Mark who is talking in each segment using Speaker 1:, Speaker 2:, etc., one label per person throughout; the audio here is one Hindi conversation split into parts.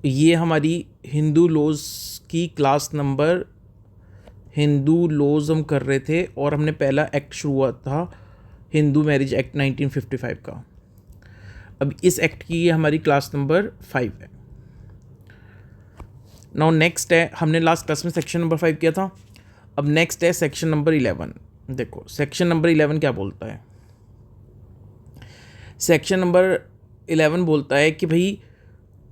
Speaker 1: ये हमारी हिंदू लॉज की क्लास नंबर, हिंदू लॉज हम कर रहे थे और हमने पहला एक्ट शुरू हुआ था हिंदू मैरिज एक्ट 1955 का। अब इस एक्ट की ये हमारी क्लास नंबर 5 है। नाउ नेक्स्ट है, हमने लास्ट क्लास में सेक्शन नंबर 5 किया था। अब नेक्स्ट है सेक्शन नंबर 11। देखो सेक्शन नंबर 11 क्या बोलता है। सेक्शन नंबर 11 बोलता है कि भाई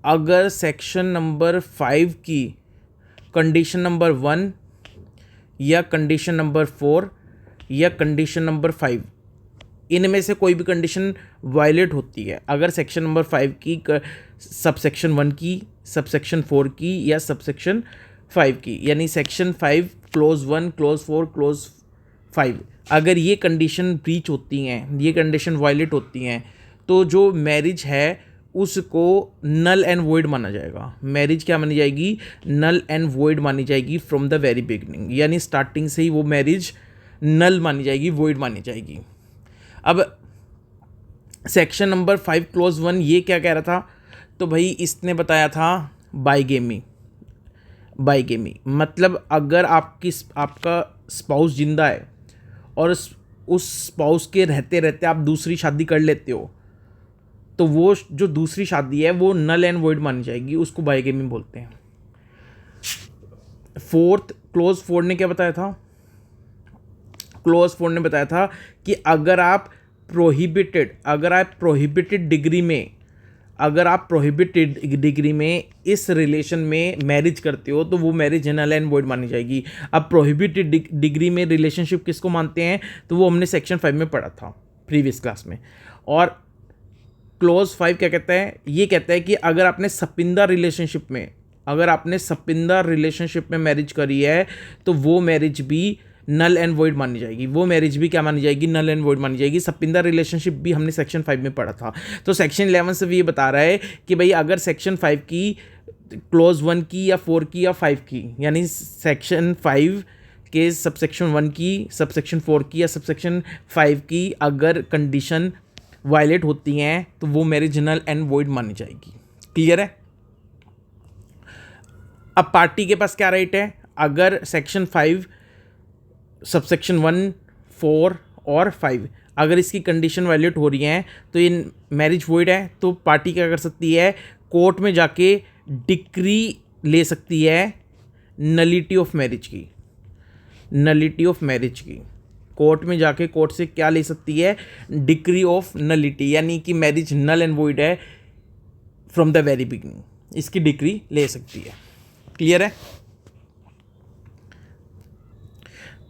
Speaker 1: अगर सेक्शन नंबर 5 की कंडीशन नंबर 1 या कंडीशन नंबर 4 या कंडीशन नंबर 5 इनमें से कोई भी कंडीशन वायलेट होती है, अगर सेक्शन नंबर 5 की सबसेक्शन 1 की, सबसेक्शन 4 की या सबसेक्शन 5 की, यानी सेक्शन 5 क्लोज 1 क्लोज 4 क्लोज 5, अगर ये कंडीशन ब्रीच होती हैं, ये कंडीशन वायलेट होती हैं, तो जो मैरिज है उसको नल एंड वॉइड माना जाएगा। मैरिज क्या मानी जाएगी? नल एंड वॉइड मानी जाएगी फ्रॉम द वेरी बिगनिंग, यानी स्टार्टिंग से ही वो मैरिज नल मानी जाएगी, वॉइड मानी जाएगी। अब सेक्शन नंबर 5 क्लोज 1 ये क्या कह रहा था? तो भाई इसने बताया था बाइगेमी। बाइगेमी मतलब अगर आपका स्पाउस जिंदा है और उस स्पाउस के रहते रहते आप दूसरी शादी कर लेते हो, तो वो जो दूसरी शादी है वो नल एंड वॉइड मानी जाएगी, उसको बाइगेमी बोलते हैं। फोर्थ क्लोज 4 ने क्या बताया था? क्लोज 4 ने बताया था कि अगर आप प्रोहिबिटेड डिग्री में इस रिलेशन में मैरिज करते हो तो वो मैरिज नल एंड वॉइड मानी जाएगी। अब प्रोहिबिटेड डिग्री में रिलेशनशिप किसको मानते हैं? तो वो हमने सेक्शन 5 में पढ़ा था प्रीवियस क्लास में। और क्लोज 5 क्या कहता है? ये कहता है कि अगर आपने सपिंदा रिलेशनशिप में मैरिज करी है तो वो मैरिज भी नल एंड वॉइड मानी जाएगी। वो मैरिज भी क्या मानी जाएगी? नल एंड वॉइड मानी जाएगी। सपिंदा रिलेशनशिप भी हमने सेक्शन 5 में पढ़ा था। तो सेक्शन 11 से भी ये बता रहा है कि भाई अगर सेक्शन 5 की क्लोज 1 की या 4 की या 5 की, यानी सेक्शन 5 के सबसेक्शन 1 की, सबसेक्शन 4 की या सबसेक्शन 5 की अगर कंडीशन वायलेट होती हैं तो वो मैरिज नल एंड वॉइड मानी जाएगी। क्लियर है? अब पार्टी के पास क्या राइट है? अगर सेक्शन 5 सबसेक्शन 1, 4 और 5 अगर इसकी कंडीशन वायलेट हो रही हैं तो ये मैरिज वॉइड है, तो पार्टी क्या कर सकती है? कोर्ट में जाके डिक्री ले सकती है नलिटी ऑफ मैरिज की। कोर्ट में जाके कोर्ट से क्या ले सकती है? डिक्री ऑफ नलिटी, यानी कि मैरिज नल एंड वॉइड है फ्रॉम द वेरी बिगिनिंग, इसकी डिक्री ले सकती है। क्लियर है?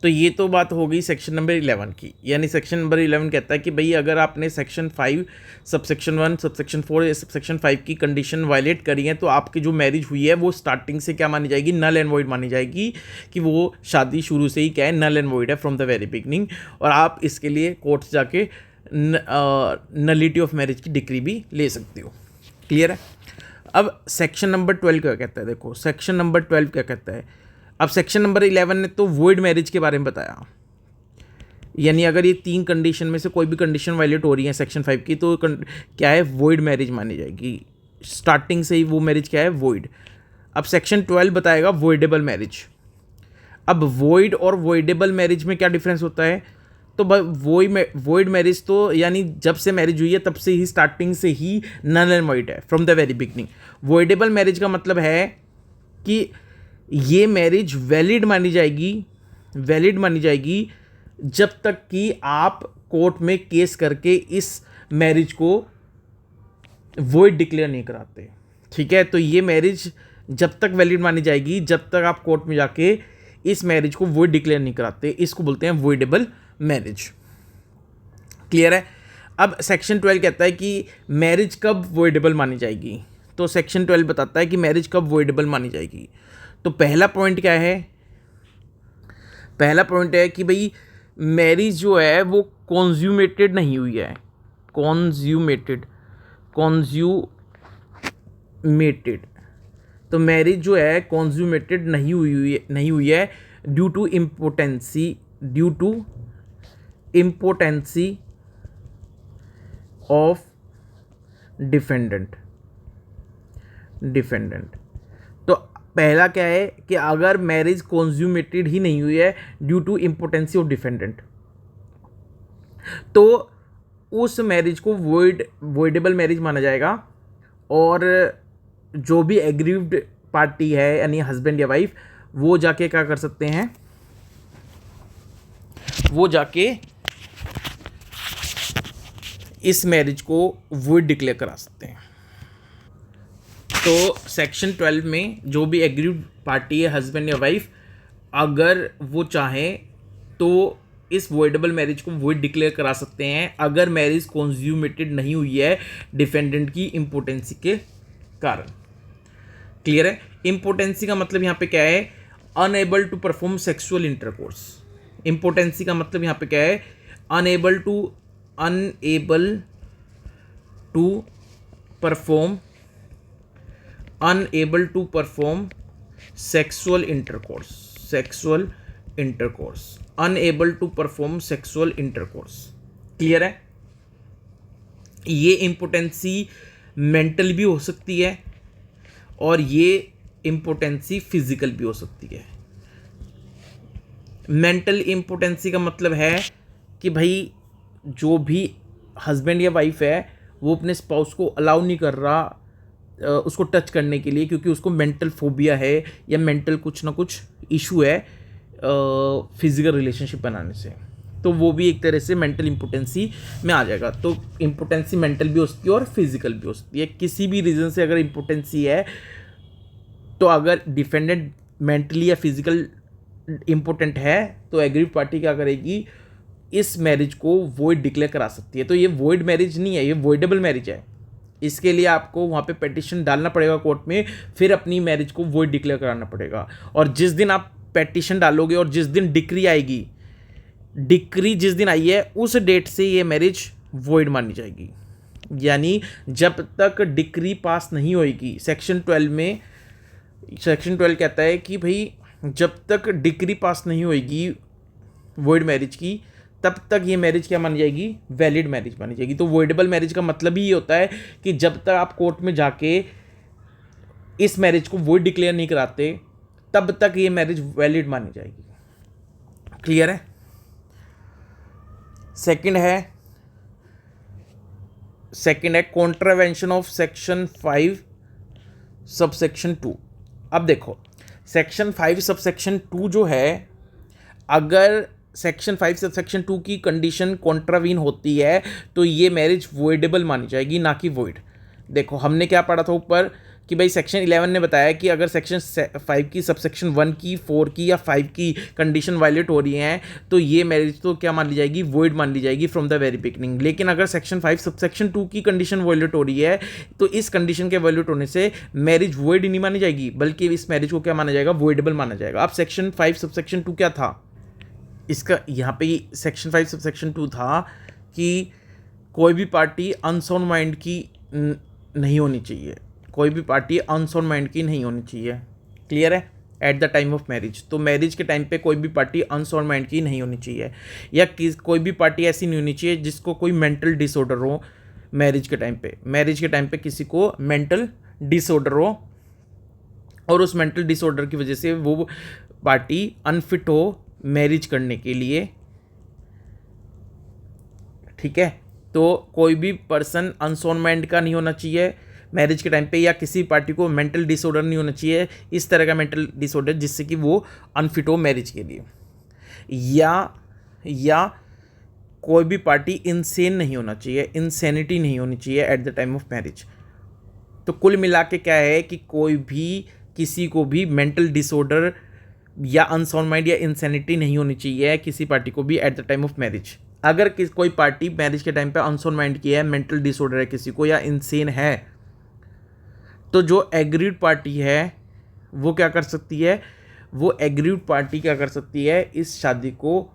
Speaker 1: तो ये तो बात हो गई सेक्शन नंबर 11 की। यानी सेक्शन नंबर 11 कहता है कि भाई अगर आपने सेक्शन 5 सबसेक्शन 1 सबसेक्शन 4 या सबसेक्शन 5 की कंडीशन वायलेट करी है तो आपकी जो मैरिज हुई है वो स्टार्टिंग से क्या मानी जाएगी? नल एंड वॉइड मानी जाएगी, कि वो शादी शुरू से ही क्या है? नल एंड वॉइड है फ्रॉम द वेरी बिगनिंग। और आप इसके लिए कोर्ट से जाके नलिटी ऑफ मैरिज की डिक्री भी ले सकते हो। क्लियर है? अब सेक्शन नंबर 12 क्या कहता है? देखो सेक्शन नंबर 12 क्या कहता है। अब सेक्शन नंबर 11 ने तो वॉइड मैरिज के बारे में बताया, यानी अगर ये 3 कंडीशन में से कोई भी कंडीशन वायलेट हो रही है सेक्शन 5 की तो क्या है? वॉइड मैरिज मानी जाएगी। स्टार्टिंग से ही वो मैरिज क्या है? वॉइड। अब सेक्शन 12 बताएगा वॉइडेबल मैरिज। अब वॉइड और वॉइडेबल मैरिज में क्या डिफरेंस होता है? तो वॉइड मैरिज तो यानी जब से मैरिज हुई है तब से ही स्टार्टिंग से ही नल एंड वॉइड है from the very beginning. Voidable marriage का मतलब है कि ये मैरिज वैलिड मानी जाएगी जब तक कि आप कोर्ट में केस करके इस मैरिज को वॉइड डिक्लेयर नहीं कराते। ठीक है? तो ये मैरिज जब तक वैलिड मानी जाएगी जब तक आप कोर्ट में जाके इस मैरिज को वॉइड डिक्लेयर नहीं कराते, इसको बोलते हैं वॉइडेबल मैरिज। क्लियर है? अब सेक्शन 12 कहता है कि मैरिज कब वॉइडेबल मानी जाएगी। तो सेक्शन 12 बताता है कि मैरिज कब वॉइडेबल मानी जाएगी। तो पहला पॉइंट क्या है? पहला पॉइंट है कि भाई मैरिज जो है वो कॉन्ज्यूमेटेड नहीं हुई है। कॉन्ज्यूमेटेड। तो मैरिज जो है कॉन्ज्यूमेटेड नहीं हुई है due to impotency of defendant. Defendant. तो पहला क्या है कि अगर मैरिज कॉन्ज्यूमेटेड ही नहीं हुई है due to impotency of defendant, तो उस मैरिज को वॉइडेबल मैरिज माना जाएगा। और जो भी एग्रीव्ड पार्टी है यानी हस्बैंड या वाइफ, वो जाके क्या कर सकते हैं, वो जाके इस मैरिज को वॉइड डिक्लेयर करा सकते हैं। तो सेक्शन 12 में जो भी एग्रीड पार्टी है हस्बैंड या वाइफ, अगर वो चाहें तो इस वॉइडेबल मैरिज को वॉइड डिक्लेयर करा सकते हैं अगर मैरिज कॉन्ज्यूमेटेड नहीं हुई है डिफेंडेंट की इम्पोर्टेंसी के कारण। क्लियर है? इम्पोर्टेंसी का मतलब यहाँ पे क्या है, unable to perform sexual intercourse. Impotency का मतलब यहाँ पे क्या है, unable to perform sexual intercourse, unable to perform sexual intercourse. Clear है? ये इम्पोर्टेंसी मेंटल भी हो सकती है और ये इम्पोर्टेंसी फिजिकल भी हो सकती है। मेंटल इम्पोर्टेंसी का मतलब है कि भाई जो भी हस्बैंड या वाइफ है वो अपने स्पाउस को अलाउ नहीं कर रहा उसको टच करने के लिए, क्योंकि उसको मेंटल फोबिया है या मेंटल कुछ ना कुछ इशू है फिजिकल रिलेशनशिप बनाने से, तो वो भी एक तरह से मेंटल इम्पोर्टेंसी में आ जाएगा। तो इम्पोर्टेंसी मेंटल भी हो सकती है और फिजिकल भी हो सकती है। किसी भी रीज़न से अगर इम्पोर्टेंसी है तो अगर डिफेंडेंट मेंटली या फिजिकल इम्पोर्टेंट है तो एग्रीड पार्टी क्या करेगी, इस मैरिज को वॉइड डिक्लेयर करा सकती है। तो ये वॉइड मैरिज नहीं है, ये वॉइडेबल मैरिज है। इसके लिए आपको वहाँ पे पेटिशन डालना पड़ेगा कोर्ट में, फिर अपनी मैरिज को वॉइड डिक्लेयर कराना पड़ेगा। और जिस दिन आप पेटिशन डालोगे और जिस दिन डिक्री आएगी, डिक्री जिस दिन आई है उस डेट से ये मैरिज वॉइड मानी जाएगी। यानी जब तक डिक्री पास नहीं होएगी, सेक्शन 12 कहता है कि भाई जब तक डिक्री पास नहीं होएगी वॉइड मैरिज की, तब तक ये मैरिज क्या मानी जाएगी, वैलिड मैरिज मानी जाएगी। तो वॉइडेबल मैरिज का मतलब ही ये होता है कि जब तक आप कोर्ट में जाके इस मैरिज को वॉइड डिक्लेयर नहीं कराते तब तक ये मैरिज वैलिड मानी जाएगी। क्लियर है? सेकंड है कॉन्ट्रावेंशन ऑफ सेक्शन 5 सबसेक्शन 2। अब देखो सेक्शन 5 सबसेक्शन 2 जो है, अगर सेक्शन 5 सबसेक्शन 2 की कंडीशन कॉन्ट्रावीन होती है तो ये मैरिज वॉइडेबल मानी जाएगी, ना कि वॉइड। देखो हमने क्या पढ़ा था ऊपर कि भाई सेक्शन 11 ने बताया कि अगर सेक्शन 5 की सबसेक्शन 1 की 4 की या 5 की कंडीशन वायलेट हो रही हैं तो ये मैरिज तो क्या मान ली जाएगी, वॉइड मान ली जाएगी फ्रॉम द वेरी बिगनिंग। लेकिन अगर सेक्शन 5 सबसेक्शन 2 की कंडीशन वायलेट हो रही है तो इस कंडीशन के वायलेट होने से मैरिज वॉइड नहीं मानी जाएगी, बल्कि इस मैरिज को क्या माना जाएगा, वॉइडेबल माना जाएगा। अब सेक्शन 5 सबसेक्शन 2 क्या था, इसका यहाँ पे सेक्शन 5 सबसेक्शन 2 था कि कोई भी पार्टी अनसाउंड माइंड की नहीं होनी चाहिए, कोई भी पार्टी अनसाउंड माइंड की नहीं होनी चाहिए। क्लियर है? At the time of marriage, तो मैरिज के टाइम पे कोई भी पार्टी अनसाउंड माइंड की नहीं होनी चाहिए, या कोई भी पार्टी ऐसी नहीं होनी चाहिए जिसको कोई मेंटल डिसऑर्डर हो। मैरिज के टाइम पे किसी को मेंटल डिसऑर्डर हो और उस मेंटल डिसऑर्डर की वजह से वो पार्टी अनफिट हो मैरिज करने के लिए। ठीक है? तो कोई भी पर्सन अनसाउंड माइंड का नहीं होना चाहिए मैरिज के टाइम पे, या किसी पार्टी को मेंटल डिसऑर्डर नहीं होना चाहिए, इस तरह का मेंटल डिसऑर्डर जिससे कि वो अनफिट हो मैरिज के लिए, या कोई भी पार्टी इंसेन नहीं होना चाहिए, इंसेनिटी नहीं होनी चाहिए at the time of marriage. तो कुल मिला के क्या है कि कोई भी किसी को भी मेंटल डिसऑर्डर या अनसाउंड माइंड या इंसेनिटी नहीं होनी चाहिए किसी पार्टी को भी at the time of marriage. अगर कोई पार्टी मैरिज के टाइम पे अनसाउंड माइंड की है, मेंटल डिसऑर्डर है किसी को, या इंसेन है, तो जो एग्रीड पार्टी है वो क्या कर सकती है, वो एग्रीड पार्टी क्या कर सकती है, इस शादी को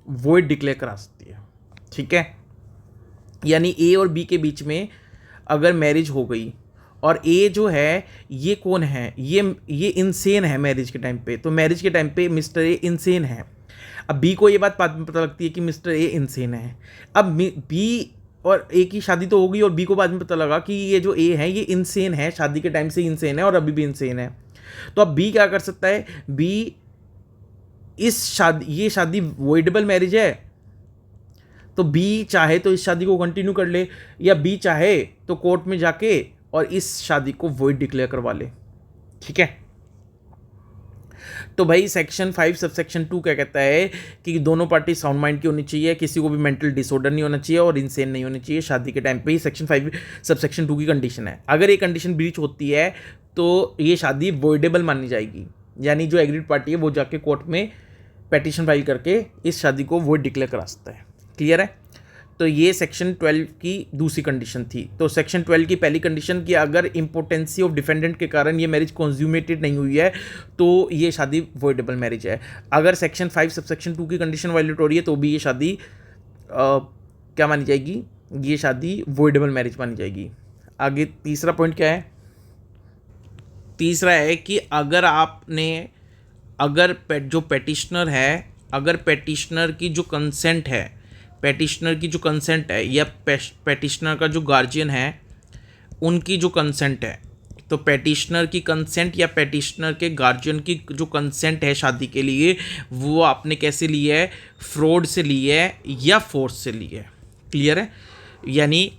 Speaker 1: वॉइड डिक्लेयर करा सकती है। ठीक है? यानी ए और बी के बीच में अगर मैरिज हो गई और ए जो है ये कौन है, ये इंसेन है मैरिज के टाइम पे, तो मैरिज के टाइम पे मिस्टर ए इंसेन है। अब बी को ये बात पता लगती है कि मिस्टर ए इंसेन है। अब बी और ए की शादी तो हो गई और बी को बाद में पता लगा कि ये जो ए है ये इनसेन है, शादी के टाइम से इनसेन है और अभी भी इनसेन है, तो अब बी क्या कर सकता है, बी ये शादी वॉइडेबल मैरिज है, तो बी चाहे तो इस शादी को कंटिन्यू कर ले, या बी चाहे तो कोर्ट में जाके और इस शादी को वॉइड डिक्लेयर करवा ले। ठीक है, तो भाई सेक्शन 5 सबसेक्शन 2 क्या कहता है कि दोनों पार्टी साउंड माइंड की होनी चाहिए, किसी को भी मेंटल डिसऑर्डर नहीं होना चाहिए और इंसेन नहीं होनी चाहिए शादी के टाइम पे ही। सेक्शन 5 सबसेक्शन 2 की कंडीशन है, अगर ये कंडीशन ब्रीच होती है तो ये शादी वॉइडेबल मानी जाएगी, यानी जो एग्रीड पार्टी है वो जाके कोर्ट में पेटिशन फाइल करके इस शादी को वॉइड डिक्लेयर करा सकता है। क्लियर है, तो ये सेक्शन 12 की दूसरी कंडीशन थी। तो सेक्शन 12 की पहली कंडीशन कि अगर इम्पोर्टेंसी ऑफ डिफेंडेंट के कारण ये मैरिज कंज्यूमेटेड नहीं हुई है तो ये शादी वॉइडेबल मैरिज है। अगर सेक्शन 5 सबसेक्शन 2 की कंडीशन वायलेट हो रही है तो भी ये शादी क्या मानी जाएगी, ये शादी वॉइडेबल मैरिज मानी जाएगी। आगे तीसरा पॉइंट क्या है, तीसरा है कि अगर जो पेटिशनर है, अगर पेटिशनर की जो कंसेंट है या पेटिशनर का जो गार्जियन है उनकी जो कंसेंट है, तो पेटिशनर की कंसेंट या पेटिशनर के गार्जियन की जो कंसेंट है शादी के लिए, वो आपने कैसे ली है, फ्रॉड से ली है या फोर्स से ली है। क्लियर है, यानी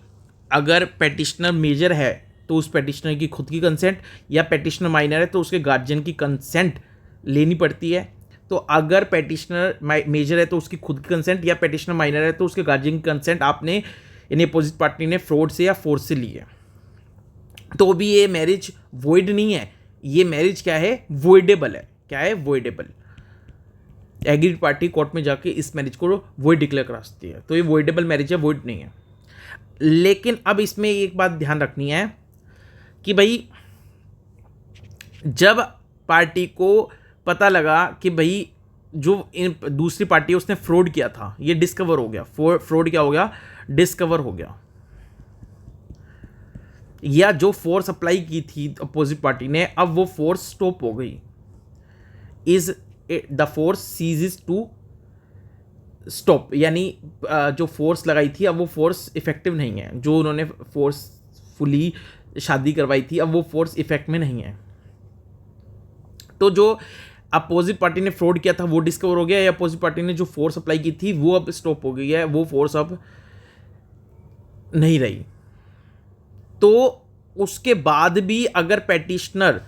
Speaker 1: अगर पेटिशनर मेजर है तो उस पेटिशनर की खुद की कंसेंट, या पेटिशनर माइनर है तो उसके गार्जियन की कंसेंट लेनी पड़ती है। तो अगर पेटिशनर मेजर है तो उसकी खुद की कंसेंट, या पेटिशनर माइनर है तो उसके गार्जियन की कंसेंट आपने यानी अपोजिट पार्टी ने फ्रॉड से या फोर्स से ली है, तो भी ये मैरिज वॉइड नहीं है, ये मैरिज क्या है, वॉइडेबल है। क्या है, वॉइडेबल। एग्रीड पार्टी कोर्ट में जाके इस मैरिज को वॉइड डिक्लेयर करा सकती है, तो ये वॉइडेबल मैरिज है, वॉइड नहीं है। लेकिन अब इसमें एक बात ध्यान रखनी है कि भाई जब पार्टी को पता लगा कि भाई जो दूसरी पार्टी है उसने फ्रॉड किया था, ये डिस्कवर हो गया, फ्रॉड क्या हो गया, डिस्कवर हो गया, या जो फोर्स अप्लाई की थी अपोजिट पार्टी ने अब वो फोर्स स्टॉप हो गई, is the force ceases to stop, यानी जो फोर्स लगाई थी अब वो फोर्स इफेक्टिव नहीं है, जो उन्होंने फोर्सफुली शादी करवाई थी अब वो फोर्स इफेक्ट में नहीं है, तो जो अपोजिट पार्टी ने फ्रॉड किया था वो डिस्कवर हो गया, या अपोजिट पार्टी ने जो फोर्स अप्लाई की थी वो अब स्टॉप हो गई है, वो फोर्स अब नहीं रही। तो उसके बाद भी अगर पेटिशनर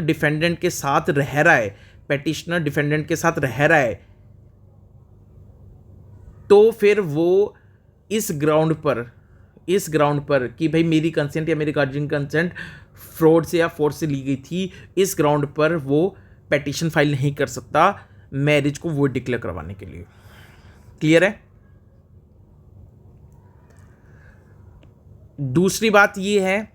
Speaker 1: डिफेंडेंट के साथ रह रहा है, तो फिर वो इस ग्राउंड पर कि भाई मेरी कंसेंट या मेरी गार्जियन कंसेंट फ्रॉड से या फोर्स से ली गई थी, इस ग्राउंड पर वो पेटिशन फाइल नहीं कर सकता मैरिज को वॉइड डिक्लेयर करवाने के लिए। क्लियर है। दूसरी बात ये है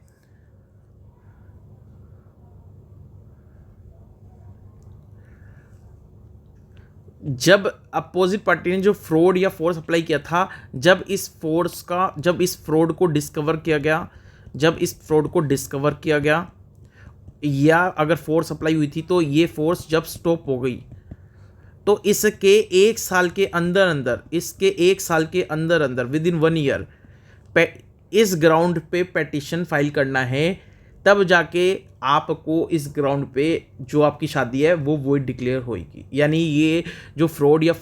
Speaker 1: जब अपोजिट पार्टी ने जो फ्रॉड या फोर्स अप्लाई किया था, जब इस फ्रॉड को डिस्कवर किया गया या अगर फोर्स अप्लाई हुई थी तो ये फोर्स जब स्टॉप हो गई, तो इसके एक साल के अंदर विद इन 1 ईयर इस ग्राउंड पे पेटिशन फाइल करना है, तब जाके आपको इस ग्राउंड पे जो आपकी शादी है वो वॉइड डिक्लेयर होगी। यानी ये जो फ्रॉड या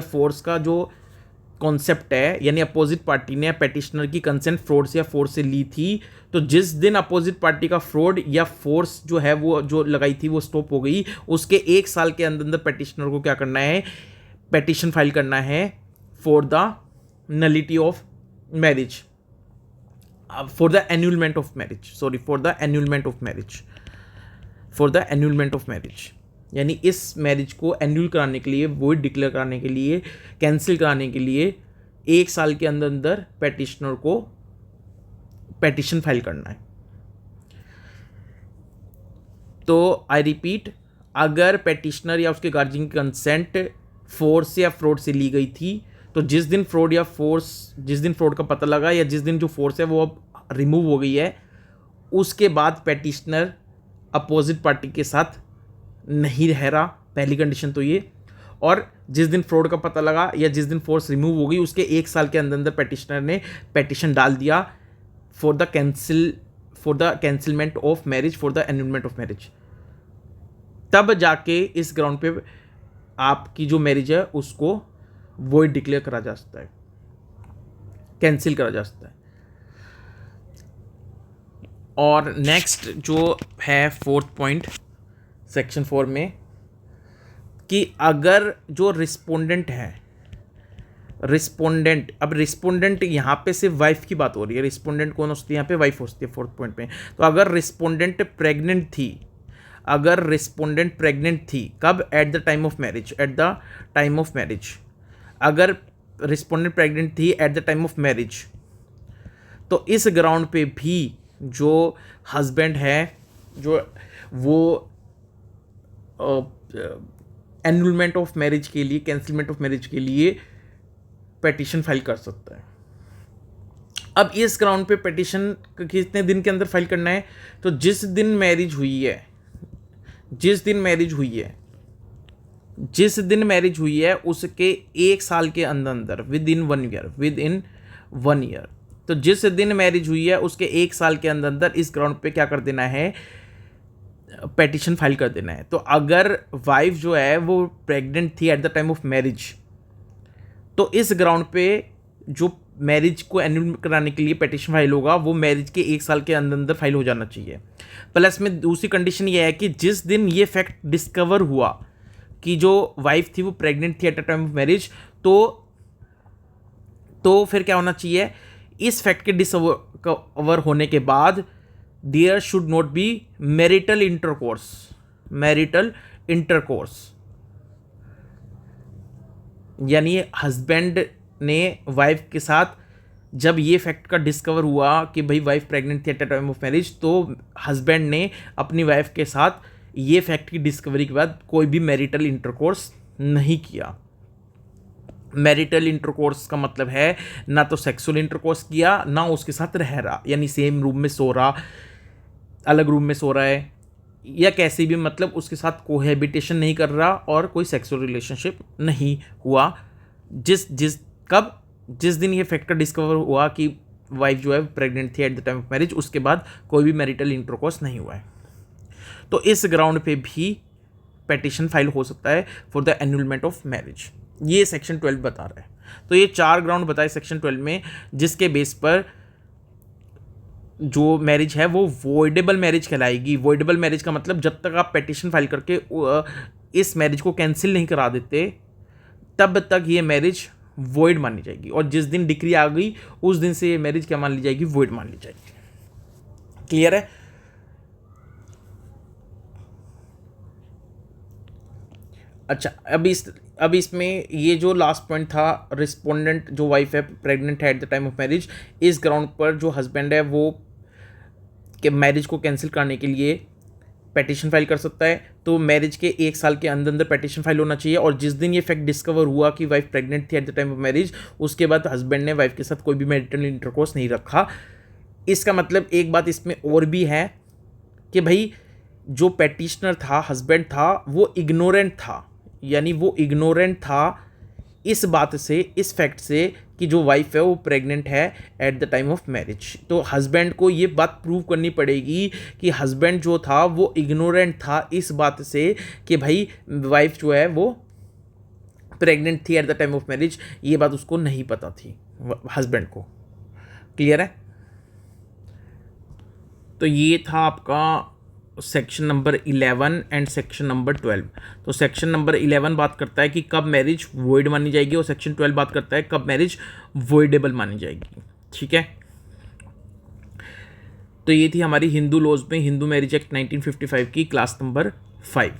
Speaker 1: फोर्स का जो कॉन्सेप्ट है, यानी अपोजिट पार्टी ने पेटिशनर की कंसेंट फ्रॉड से या फोर्स से ली थी, तो जिस दिन अपोजिट पार्टी का फ्रॉड या फोर्स जो है वो जो लगाई थी वो स्टॉप हो गई, उसके 1 साल के अंदर पेटिशनर को क्या करना है, पेटिशन फाइल करना है for the nullity of marriage, for the annulment of marriage, यानी इस मैरिज को एन्यूल कराने के लिए, वॉइड डिक्लेयर कराने के लिए, कैंसिल कराने के लिए 1 साल के अंदर पेटिशनर को पेटिशन फाइल करना है। तो आई रिपीट, अगर पेटिशनर या उसके गार्जियन की कंसेंट फोर्स या फ्रॉड से ली गई थी, तो जिस दिन फ्रॉड का पता लगा या जिस दिन जो फोर्स है वो अब रिमूव हो गई है, उसके बाद पेटिशनर अपोजिट पार्टी के साथ नहीं रह रहा, पहली कंडीशन तो ये। और जिस दिन फ्रॉड का पता लगा या जिस दिन फोर्स रिमूव हो गई उसके 1 साल के अंदर अंदर पेटिशनर ने पेटिशन डाल दिया for the cancelment of marriage, for the annulment of marriage, तब जाके इस ग्राउंड पे आपकी जो मैरिज है उसको वॉइड डिक्लेयर करा जा सकता है, कैंसिल करा जा सकता है। और नेक्स्ट जो है 4th पॉइंट सेक्शन 4 में कि अगर जो रिस्पोंडेंट है, अब रिस्पोंडेंट यहाँ पे सिर्फ वाइफ की बात हो रही है, रिस्पोंडेंट कौन होती है यहाँ पे, वाइफ होती है 4th पॉइंट में। तो अगर रिस्पोंडेंट प्रेग्नेंट थी, कब, at the time of marriage, अगर रिस्पोंडेंट प्रेग्नेंट थी at the time of marriage, तो इस ग्राउंड पे भी जो हस्बैंड है जो वो एनुलमेंट ऑफ मैरिज के लिए, कैंसिलमेंट ऑफ मैरिज के लिए पेटिशन फाइल कर सकता है। अब इस ग्राउंड पे पेटिशन कितने दिन के अंदर फाइल करना है, तो जिस दिन मैरिज हुई है उसके 1 साल के अंदर विद इन वन ईयर, तो जिस दिन मैरिज हुई है उसके 1 साल के अंदर इस ग्राउंड पे क्या कर देना है, पेटिशन फाइल कर देना है। तो अगर वाइफ जो है वो प्रेग्नेंट थी at the time of marriage, तो इस ग्राउंड पे जो मैरिज को एन्यूल कराने के लिए पेटिशन फाइल होगा वो मैरिज के 1 साल के अंदर फाइल हो जाना चाहिए। प्लस में दूसरी कंडीशन ये है कि जिस दिन ये फैक्ट डिस्कवर हुआ कि जो वाइफ थी वो प्रेग्नेंट थी at the time of marriage, तो फिर क्या होना चाहिए, इस फैक्ट के डिस्कवर होने के बाद there should not be marital intercourse, यानी हस्बैंड ने वाइफ के साथ जब ये फैक्ट का डिस्कवर हुआ कि भाई वाइफ प्रेग्नेंट थी at the time of marriage, तो हस्बैंड ने अपनी वाइफ के साथ ये फैक्ट की डिस्कवरी के बाद कोई भी मैरिटल इंटरकोर्स नहीं किया। मैरिटल इंटरकोर्स का मतलब है ना तो सेक्सुअल इंटरकोर्स किया, ना उसके साथ रह रहा, यानी सेम रूम में सो रहा, अलग रूम में सो रहा है, या कैसे भी मतलब उसके साथ कोहैबिटेशन नहीं कर रहा और कोई सेक्सुअल रिलेशनशिप नहीं हुआ। जिस दिन ये फैक्टर डिस्कवर हुआ कि वाइफ जो है प्रेग्नेंट थी at the time of marriage, उसके बाद कोई भी मैरिटल इंटरकोर्स नहीं हुआ है, तो इस ग्राउंड पे भी पेटिशन फाइल हो सकता है for the annulment of marriage. ये सेक्शन 12 बता रहा है। तो ये 4 ग्राउंड बताए सेक्शन 12 में, जिसके बेस पर जो मैरिज है वो वॉइडेबल मैरिज कहलाएगी। वॉइडेबल मैरिज का मतलब जब तक आप पेटिशन फाइल करके इस मैरिज को कैंसिल नहीं करा देते तब तक ये मैरिज वॉइड मानी जाएगी, और जिस दिन डिक्री आ गई उस दिन से ये मैरिज क्या मान ली जाएगी, वॉइड मान ली जाएगी। क्लियर है? अच्छा, अब इसमें ये जो लास्ट पॉइंट था, रिस्पोंडेंट जो वाइफ है प्रेग्नेंट है at the time of marriage, इस ग्राउंड पर जो हस्बैंड है वो कि मैरिज को कैंसिल करने के लिए पेटिशन फाइल कर सकता है। तो मैरिज के 1 साल के अंदर पेटिशन फाइल होना चाहिए, और जिस दिन ये फैक्ट डिस्कवर हुआ कि वाइफ प्रेग्नेंट थी at the time of marriage, उसके बाद हस्बैंड ने वाइफ के साथ कोई भी मैरिटल इंटरकोर्स नहीं रखा। इसका मतलब एक बात इसमें और भी है कि भाई जो पेटिशनर था, हस्बैंड था, वो इग्नोरेंट था, यानी वो इग्नोरेंट था इस बात से, इस फैक्ट से कि जो वाइफ है वो प्रेग्नेंट है at the time of marriage. तो हस्बैंड को ये बात प्रूव करनी पड़ेगी कि हस्बैंड जो था वो इग्नोरेंट था इस बात से कि भाई वाइफ जो है वो प्रेग्नेंट थी at the time of marriage, ये बात उसको नहीं पता थी हस्बैंड को। क्लियर है? तो ये था आपका section number 11 and section number 12। तो सेक्शन नंबर 11 बात करता है कि कब मैरिज वॉइड मानी जाएगी, और सेक्शन 12 बात करता है कब मैरिज वॉइडेबल मानी जाएगी। ठीक है? तो ये थी हमारी हिंदू लॉज में हिंदू मैरिज एक्ट 1955 की क्लास नंबर 5।